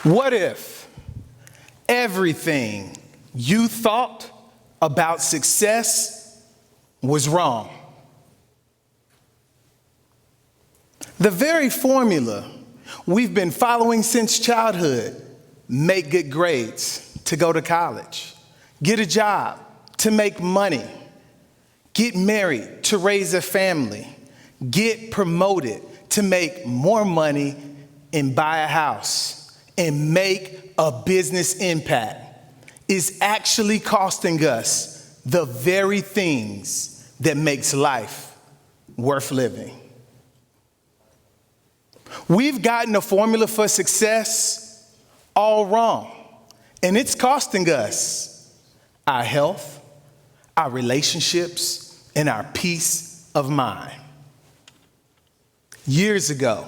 What if everything you thought about success was wrong? The very formula we've been following since childhood, make good grades to go to college, get a job to make money, get married to raise a family, get promoted to make more money and buy a house, and make a business impact, is actually costing us the very things that makes life worth living. We've gotten a formula for success all wrong, and it's costing us our health, our relationships, and our peace of mind. Years ago,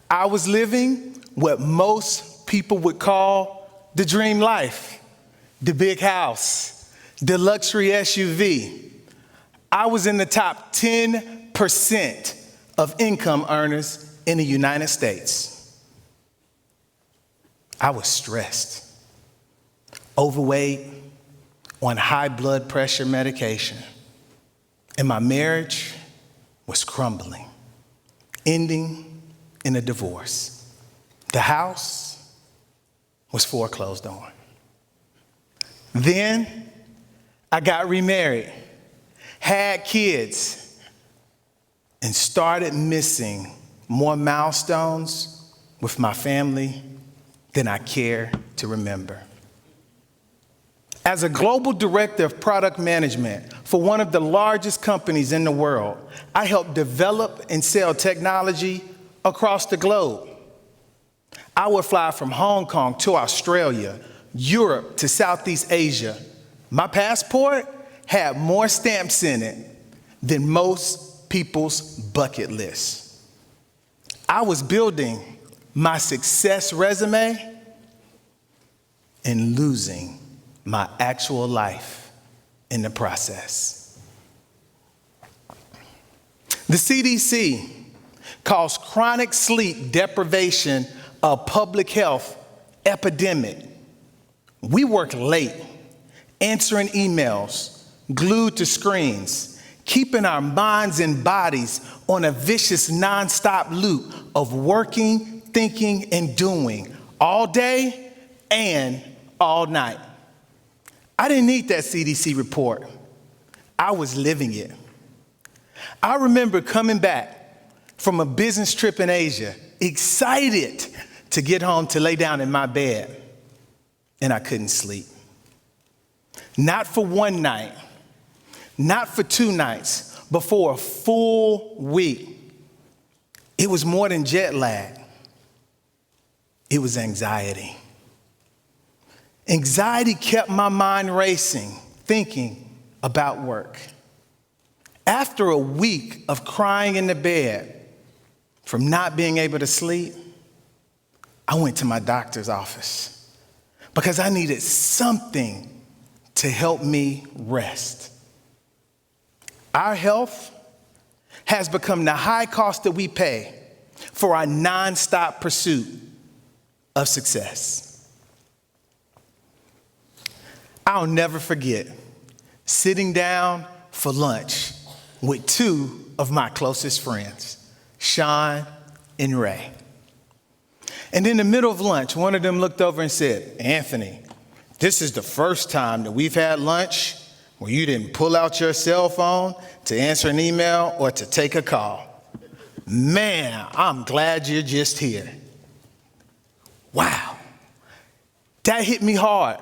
I was living what most people would call the dream life, the big house, the luxury SUV. I was in the top 10% of income earners in the United States. I was stressed, overweight, on high blood pressure medication, and my marriage was crumbling, ending in a divorce. The house was foreclosed on. Then I got remarried, had kids, and started missing more milestones with my family than I care to remember. As a global director of product management for one of the largest companies in the world, I help develop and sell technology across the globe. I would fly from Hong Kong to Australia, Europe to Southeast Asia. My passport had more stamps in it than most people's bucket list. I was building my success resume and losing my actual life in the process. The CDC calls chronic sleep deprivation a public health epidemic. We work late, answering emails, glued to screens, keeping our minds and bodies on a vicious nonstop loop of working, thinking, and doing all day and all night. I didn't need that CDC report. I was living it. I remember coming back from a business trip in Asia, excited to get home to lay down in my bed, and I couldn't sleep. Not for one night, not for 2 nights, but for a full week. It was more than jet lag. It was anxiety. Anxiety kept my mind racing, thinking about work. After a week of crying in the bed from not being able to sleep, I went to my doctor's office because I needed something to help me rest. Our health has become the high cost that we pay for our nonstop pursuit of success. I'll never forget sitting down for lunch with 2 of my closest friends, Sean and Ray. And in the middle of lunch, one of them looked over and said, "Anthony, this is the first time that we've had lunch where you didn't pull out your cell phone to answer an email or to take a call. Man, I'm glad you're just here." Wow, that hit me hard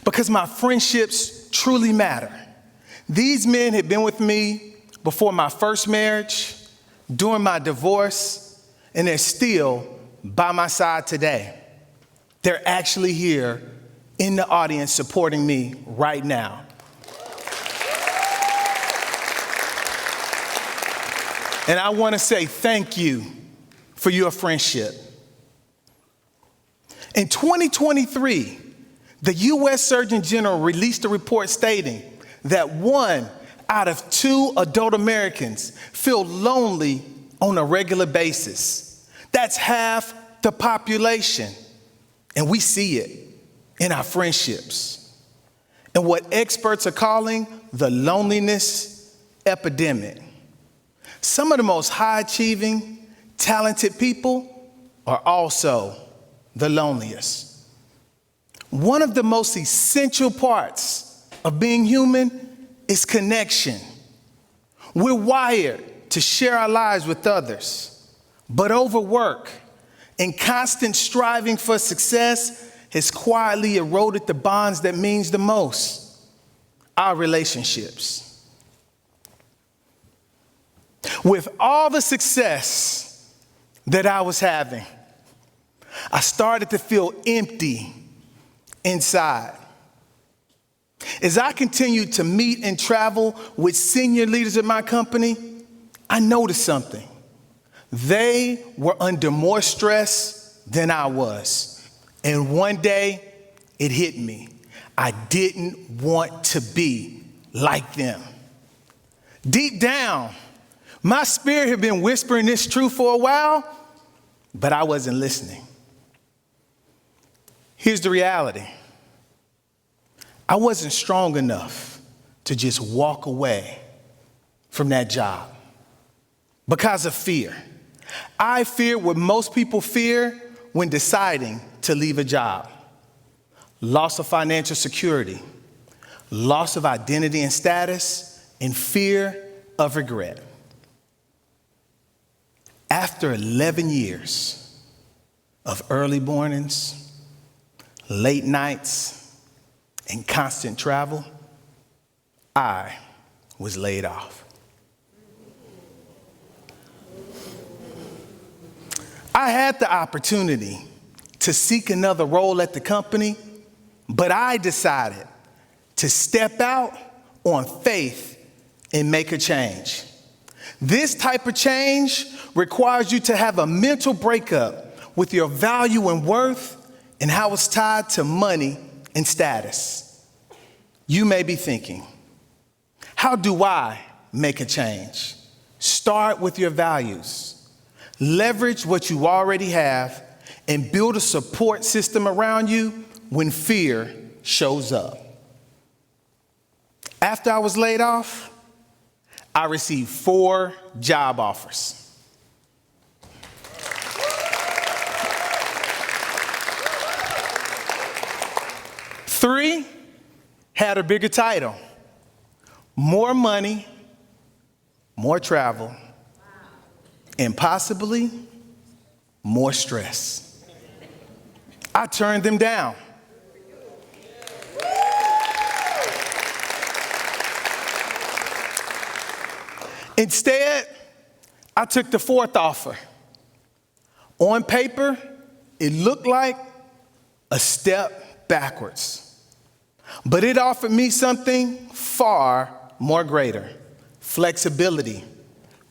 because my friendships truly matter. These men had been with me before my first marriage, during my divorce, and they're still by my side today. They're actually here in the audience supporting me right now. And I want to say thank you for your friendship. In 2023, the U.S. Surgeon General released a report stating that 1 out of 2 adult Americans feel lonely on a regular basis. That's half the population, and we see it in our friendships, and what experts are calling the loneliness epidemic. Some of the most high-achieving, talented people are also the loneliest. One of the most essential parts of being human is connection. We're wired to share our lives with others, but overwork and constant striving for success has quietly eroded the bonds that means the most, our relationships. With all the success that I was having, I started to feel empty inside. As I continued to meet and travel with senior leaders at my company, I noticed something. They were under more stress than I was. And one day, it hit me. I didn't want to be like them. Deep down, my spirit had been whispering this truth for a while, but I wasn't listening. Here's the reality. I wasn't strong enough to just walk away from that job because of fear. I feared what most people fear when deciding to leave a job: loss of financial security, loss of identity and status, and fear of regret. After 11 years of early mornings, late nights, and constant travel, I was laid off. I had the opportunity to seek another role at the company, but I decided to step out on faith and make a change. This type of change requires you to have a mental breakup with your value and worth and how it's tied to money and status. You may be thinking, how do I make a change? Start with your values. Leverage what you already have and build a support system around you when fear shows up. After I was laid off, I received 4 job offers. 3 had a bigger title, more money, more travel, and possibly more stress. I turned them down. Instead, I took the 4th offer. On paper, it looked like a step backwards, but it offered me something far more greater: flexibility,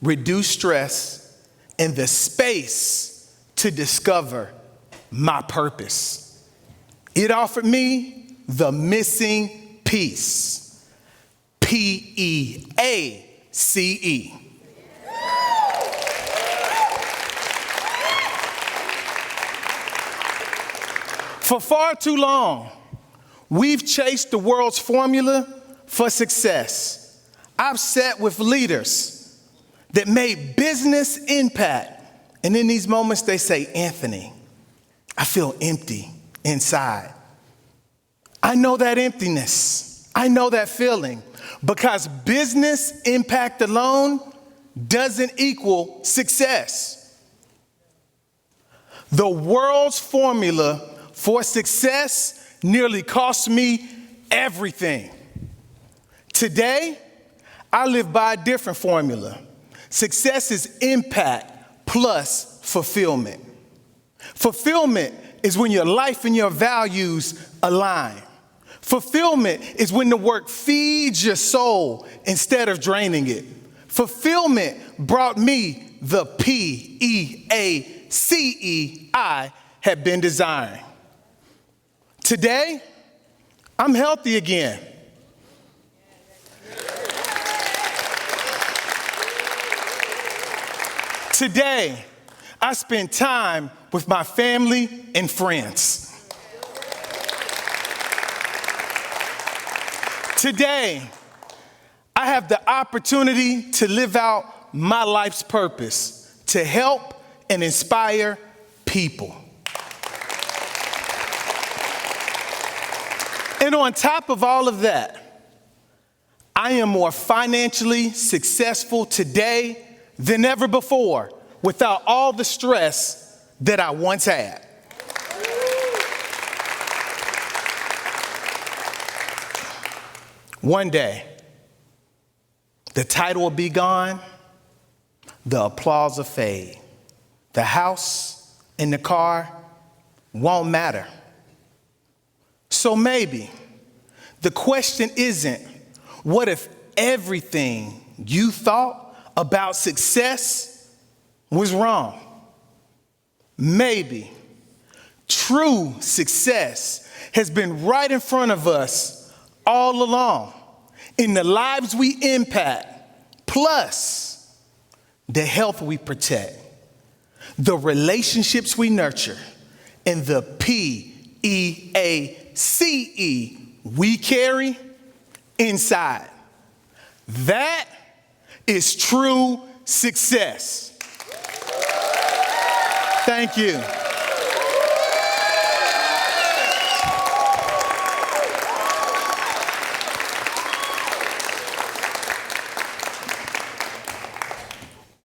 reduced stress, and the space to discover my purpose. It offered me the missing piece: PEACE. For far too long, we've chased the world's formula for success. I've sat with leaders that made business impact, and in these moments they say, "Anthony, I feel empty inside." I know that emptiness. I know that feeling, because business impact alone doesn't equal success. The world's formula for success nearly cost me everything. Today, I live by a different formula. Success is impact plus fulfillment. Fulfillment is when your life and your values align. Fulfillment is when the work feeds your soul instead of draining it. Fulfillment brought me the PEACE I had been desiring. Today, I'm healthy again. Today, I spend time with my family and friends. Today, I have the opportunity to live out my life's purpose, to help and inspire people. And on top of all of that, I am more financially successful today than ever before without all the stress that I once had. One day, the title will be gone, the applause will fade. The house and the car won't matter. So maybe the question isn't, what if everything you thought about success was wrong? Maybe true success has been right in front of us all along in the lives we impact, plus the health we protect, the relationships we nurture, and the PEACE we carry inside. That is true success. Thank you.